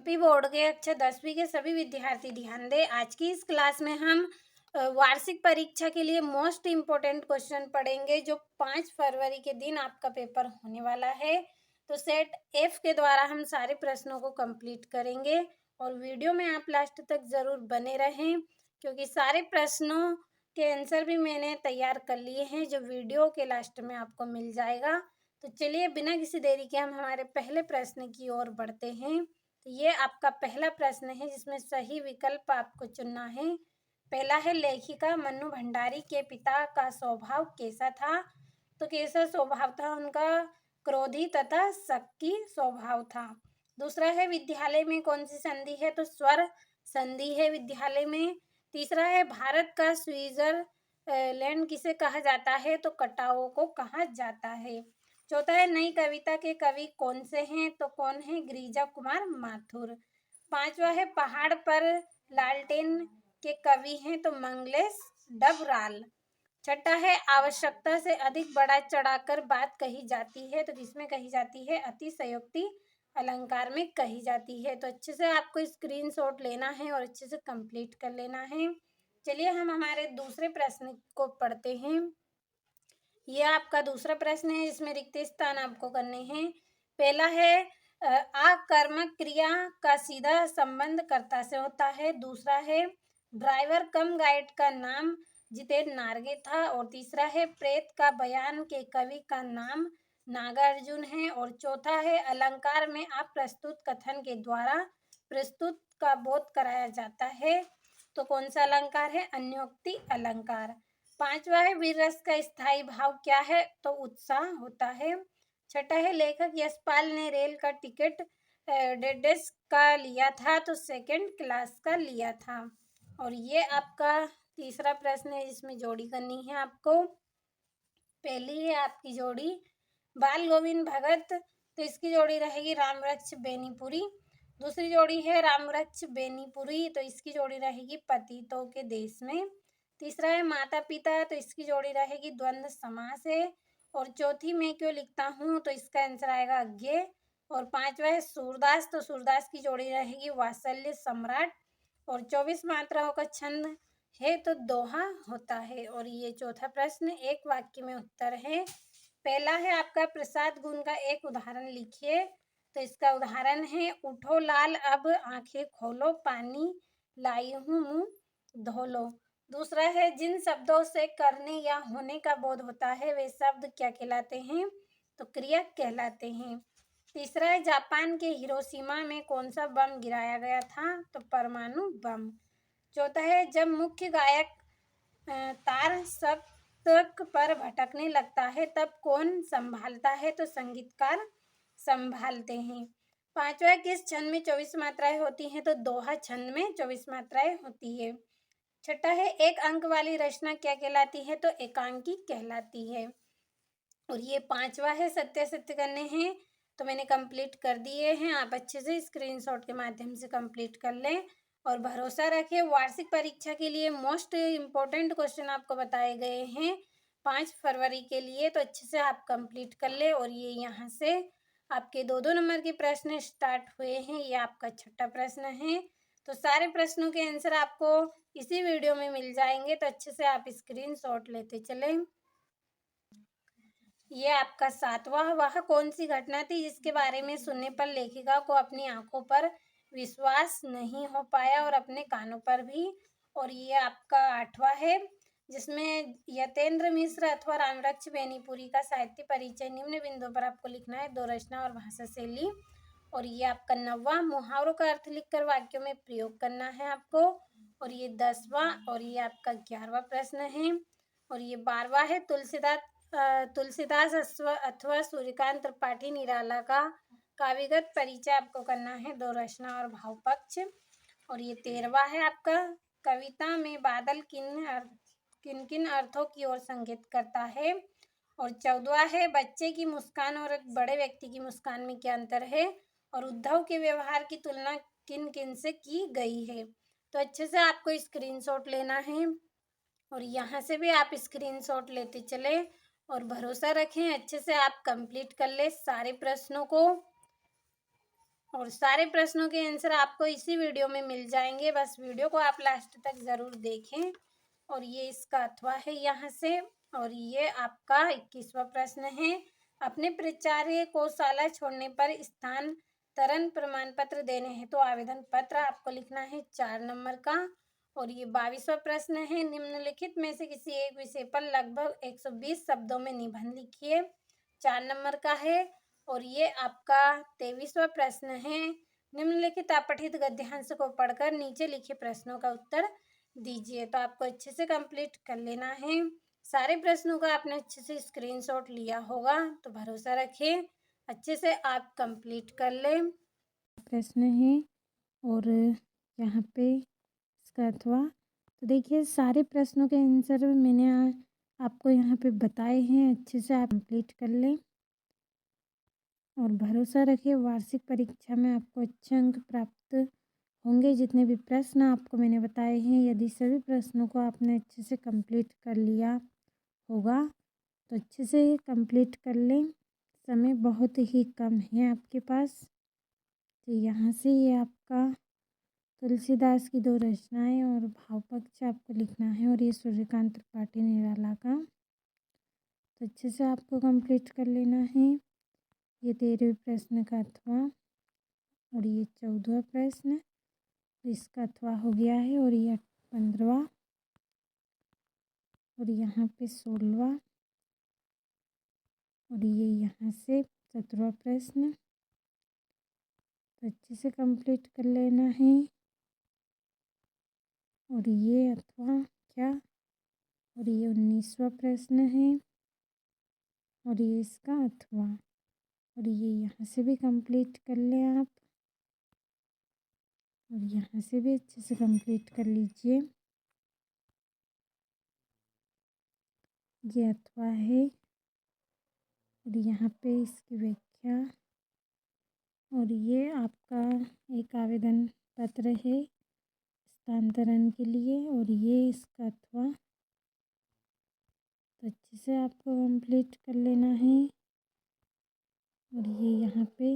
MP board के कक्षा 10वीं के सभी विद्यार्थी ध्यान दें। आज की इस क्लास में हम वार्षिक परीक्षा के लिए मोस्ट इम्पोर्टेंट क्वेश्चन पढ़ेंगे जो 5 फरवरी के दिन आपका पेपर होने वाला है। तो सेट एफ के द्वारा हम सारे प्रश्नों को कंप्लीट करेंगे और वीडियो में आप लास्ट तक ज़रूर बने रहें, क्योंकि सारे प्रश्नों के आंसर भी मैंने तैयार कर लिए हैं जो वीडियो के लास्ट में आपको मिल जाएगा। तो चलिए बिना किसी देरी के हम हमारे पहले प्रश्न की ओर बढ़ते हैं। तो ये आपका पहला प्रश्न है जिसमें सही विकल्प आपको चुनना है। पहला है, लेखिका मन्नू भंडारी के पिता का स्वभाव कैसा था? तो कैसा स्वभाव था उनका? क्रोधी तथा शक्की स्वभाव था। दूसरा है, विद्यालय में कौन सी संधि है? तो स्वर संधि है विद्यालय में। तीसरा है, भारत का स्विट्जरलैंड किसे कहा जाता है? तो कटाओ को कहा जाता है। चौथा है, नई कविता के कवि कौन से हैं? तो कौन है? गिरिजा कुमार माथुर। पांचवा है, पहाड़ पर लालटेन के कवि हैं? तो मंगलेश डबराल। छठा है, आवश्यकता से अधिक बढ़ा चढ़ाकर बात कही जाती है? तो किसमें कही जाती है? अतिशयोक्ति अलंकार में कही जाती है। तो अच्छे से आपको स्क्रीनशॉट लेना है और अच्छे से कंप्लीट कर लेना है। चलिए हम हमारे दूसरे प्रश्न को पढ़ते हैं। यह आपका दूसरा प्रश्न है जिसमें रिक्त स्थान आपको करने हैं। पहला है, आकर्मक क्रिया का सीधा संबंध कर्ता से होता है। दूसरा है, ड्राइवर कम गाइड का नाम जितेंद्र नार्गे था। और तीसरा है, प्रेत का बयान के कवि का नाम नागार्जुन है। और चौथा है, अलंकार में आप प्रस्तुत कथन के द्वारा प्रस्तुत का बोध कराया जाता है। तो कौन सा अलंकार है? अन्योक्ति अलंकार। पांचवा है, वीर रस का स्थायी भाव क्या है? तो उत्साह होता है। छठा है, लेखक यशपाल ने रेल का टिकट डेडेस का लिया था? तो सेकंड क्लास का लिया था। और ये आपका तीसरा प्रश्न है जिसमें जोड़ी करनी है आपको। पहली है आपकी जोड़ी बाल गोविंद भगत, तो इसकी जोड़ी रहेगी रामवृक्ष बेनीपुरी। दूसरी जोड़ी है रामवृक्ष बेनीपुरी, तो इसकी जोड़ी रहेगी पतितों के देश में। तीसरा है माता पिता, तो इसकी जोड़ी रहेगी द्वंद्व समास है। और चौथी मैं क्यों लिखता हूँ, तो इसका आंसर आएगा अज्ञे। और पांचवा है सूरदास, तो सूरदास की जोड़ी रहेगी वात्सल्य सम्राट। और 24 मात्राओं का छंद है तो दोहा होता है। और ये चौथा प्रश्न एक वाक्य में उत्तर है। पहला है आपका, प्रसाद गुण का एक उदाहरण लिखिए। तो इसका उदाहरण है, उठो लाल अब आंखें खोलो, पानी लाई हूँ मुँह धो लो। दूसरा है, जिन शब्दों से करने या होने का बोध होता है वे शब्द क्या कहलाते हैं? तो क्रिया कहलाते हैं। तीसरा है, जापान के हिरोशिमा में कौन सा बम गिराया गया था? तो परमाणु बम। चौथा है, जब मुख्य गायक तार सप्तक पर भटकने लगता है तब कौन संभालता है? तो संगीतकार संभालते हैं। पांचवा, किस छंद में 24 मात्राएं होती हैं? तो दोहा छंद में 24 मात्राएं होती है। छठा है, एक अंक वाली रचना क्या कहलाती है? तो एकांकी कहलाती है। और ये पांचवा है, सत्य सत्य करने हैं, तो मैंने कंप्लीट कर दिए हैं। आप अच्छे से स्क्रीनशॉट के माध्यम से कंप्लीट कर लें और भरोसा रखें। वार्षिक परीक्षा के लिए मोस्ट इम्पोर्टेंट क्वेश्चन आपको बताए गए हैं 5 फरवरी के लिए, तो अच्छे से आप कंप्लीट कर लें। और ये यहाँ से आपके 2-2 नंबर के प्रश्न स्टार्ट हुए हैं। ये आपका छठा प्रश्न है। तो सारे प्रश्नों के आंसर आपको इसी वीडियो में मिल जाएंगे, तो अच्छे से आप स्क्रीनशॉट लेते चलें। ये आपका सातवां, वह कौन सी घटना थी जिसके बारे में सुनने पर लेखिका को अपनी आंखों पर विश्वास नहीं हो पाया और अपने कानों पर भी। और ये आपका आठवां है जिसमें यतेंद्र मिश्र अथवा रामवृक्ष बेनीपुरी का साहित्य परिचय निम्न बिंदुओं पर आपको लिखना है, 2 रचना और भाषा शैली। और ये आपका 9वां, मुहावरों का अर्थ लिखकर वाक्यों में प्रयोग करना है आपको। और ये 10वां और ये आपका 11वां प्रश्न है। और ये 12वां है, तुलसीदास अथवा सूर्यकांत त्रिपाठी निराला का काव्यगत परिचय आपको करना है, 2 रचना और भाव पक्ष। और ये 13वां है आपका, कविता में बादल किन किन अर्थों की ओर संकेत करता है। और 14वां है, बच्चे की मुस्कान और एक बड़े व्यक्ति की मुस्कान में क्या अंतर है। और उद्धव के व्यवहार की तुलना किन किन से की गई है। तो अच्छे से आपको स्क्रीनशॉट लेना है और यहाँ से भी आप स्क्रीनशॉट लेते चले और भरोसा रखें, अच्छे से आप कंप्लीट कर ले सारे प्रश्नों को। और सारे प्रश्नों के आंसर आपको इसी वीडियो में मिल जाएंगे, बस वीडियो को आप लास्ट तक ज़रूर देखें। और ये इसका अथवा है यहाँ से। और ये आपका 21वां प्रश्न है। अपने प्राचार्य को शाला छोड़ने पर स्थानांतरण प्रमाण पत्र देने हेतु आवेदन पत्र आपको लिखना है 4 नंबर का। और ये 22वां प्रश्न है। निम्नलिखित में से किसी एक विषय पर लगभग 120 शब्दों में निबंध लिखिए, 4 नंबर का है। और ये आपका 23वां प्रश्न है। निम्नलिखित अपठित गद्यांश को पढ़कर नीचे लिखे प्रश्नों का उत्तर दीजिए। तो आपको अच्छे से कंप्लीट कर लेना है। सारे प्रश्नों का आपने अच्छे से स्क्रीनशॉट लिया होगा, तो भरोसा रखिए अच्छे से आप कंप्लीट कर लें। प्रश्न है और यहाँ पे इसका अथवा, तो देखिए सारे प्रश्नों के आंसर मैंने आपको यहाँ पे बताए हैं, अच्छे से आप कंप्लीट कर लें और भरोसा रखिए वार्षिक परीक्षा में आपको अच्छे अंक प्राप्त होंगे। जितने भी प्रश्न आपको मैंने बताए हैं, यदि सभी प्रश्नों को आपने अच्छे से कंप्लीट कर लिया होगा तो अच्छे से कंप्लीट कर लें। समय बहुत ही कम है आपके पास। तो यहाँ से ये आपका तुलसीदास की 2 रचनाएं और भाव पक्ष आपको लिखना है और ये सूर्यकांत त्रिपाठी निराला का, तो अच्छे से आपको कंप्लीट कर लेना है। ये 13वें प्रश्न का अथवा और ये 14वां प्रश्न, इसका अथवा हो गया है। और ये 15वां और यहाँ पे 16वां और ये यहाँ से 17वां प्रश्न, तो अच्छे से कंप्लीट कर लेना है। और ये अथवा क्या, और ये 19वां प्रश्न है और ये इसका अथवा, और ये यहाँ से भी कंप्लीट कर लें आप और यहाँ से भी अच्छे से कंप्लीट कर लीजिए। ये अथवा है और यहाँ पे इसकी व्याख्या, और ये आपका एक आवेदन पत्र है स्थानांतरण के लिए और ये इसका अथवा, तो अच्छे से आपको कंप्लीट कर लेना है। और ये यहाँ पे